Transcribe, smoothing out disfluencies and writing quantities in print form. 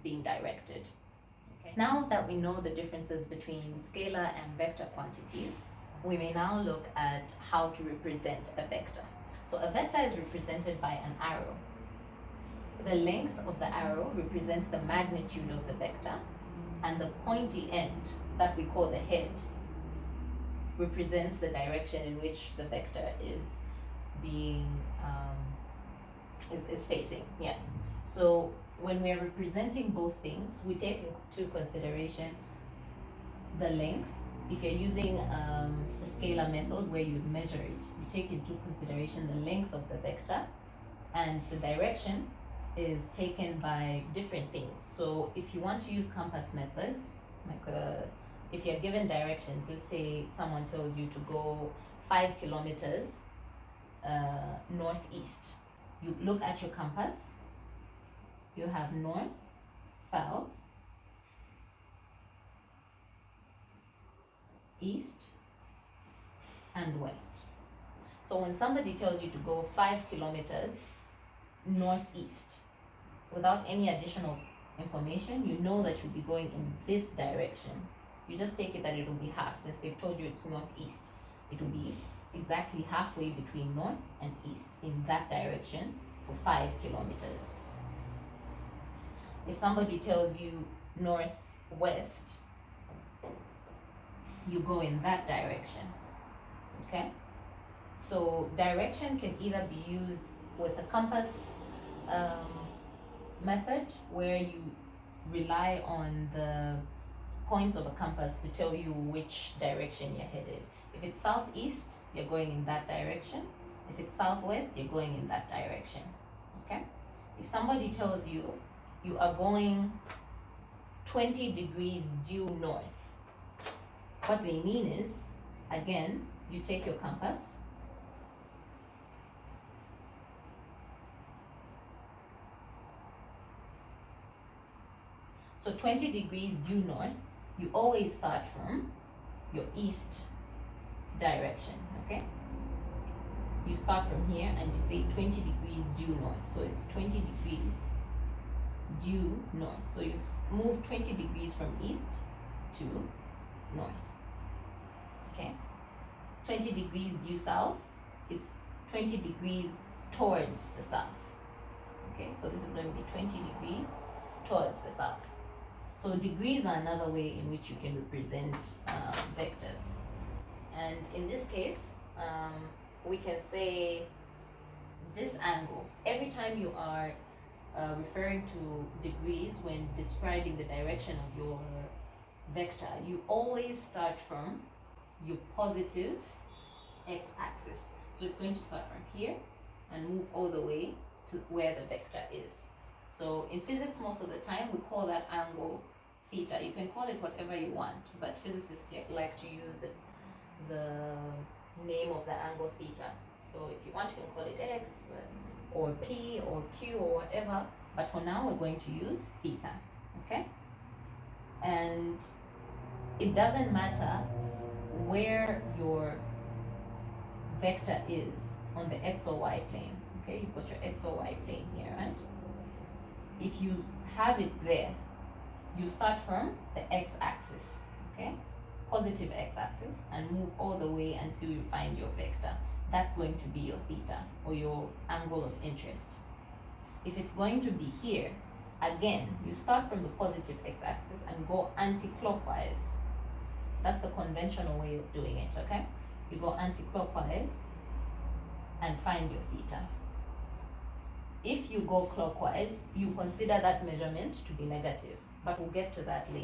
being directed. Okay. Now that we know the differences between scalar and vector quantities, we may now look at how to represent a vector. So a vector is represented by an arrow. The length of the arrow represents the magnitude of the vector, and the pointy end that we call the head represents the direction in which the vector is being is facing. Yeah. So when we are representing both things, we take into consideration the length. If you're using a scalar method where you measure it, you take into consideration the length of the vector, and the direction is taken by different things. So if you want to use compass methods, if you're given directions, let's say someone tells you to go 5 kilometers northeast, you look at your compass, you have north, south, east, and west. So when somebody tells you to go 5 kilometers northeast, without any additional information, you know that you'll be going in this direction. You just take it that it will be half, since they've told you it's northeast. It will be exactly halfway between north and east in that direction for 5 kilometers. If somebody tells you northwest, you go in that direction. Okay? So direction can either be used with a compass method, where you rely on the points of a compass to tell you which direction you're headed. If it's southeast, you're going in that direction. If it's southwest, you're going in that direction. Okay? If somebody tells you you are going 20 degrees due north, what they mean is, again, you take your compass, so 20 degrees due north, you always start from your east direction, okay? You start from here and you say 20 degrees due north, so it's 20 degrees due north. So you move 20 degrees from east to north, okay? 20 degrees due south, it's 20 degrees towards the south, okay? So this is going to be 20 degrees towards the south. So degrees are another way in which you can represent vectors. And in this case, we can say this angle. Every time you are referring to degrees when describing the direction of your vector, you always start from your positive x-axis. So it's going to start from here and move all the way to where the vector is. So in physics, most of the time, we call that angle theta. You can call it whatever you want, but physicists like to use the name of the angle theta. So if you want, you can call it x or p or q or whatever, but for now, we're going to use theta, okay? And it doesn't matter where your vector is on the x or y plane, okay? You've got your x or y plane here, right? If you have it there, you start from the x-axis, okay? Positive x-axis, and move all the way until you find your vector. That's going to be your theta, or your angle of interest. If it's going to be here, again, you start from the positive x-axis and go anti-clockwise. That's the conventional way of doing it, okay? You go anti-clockwise and find your theta. If you go clockwise, you consider that measurement to be negative, but we'll get to that later.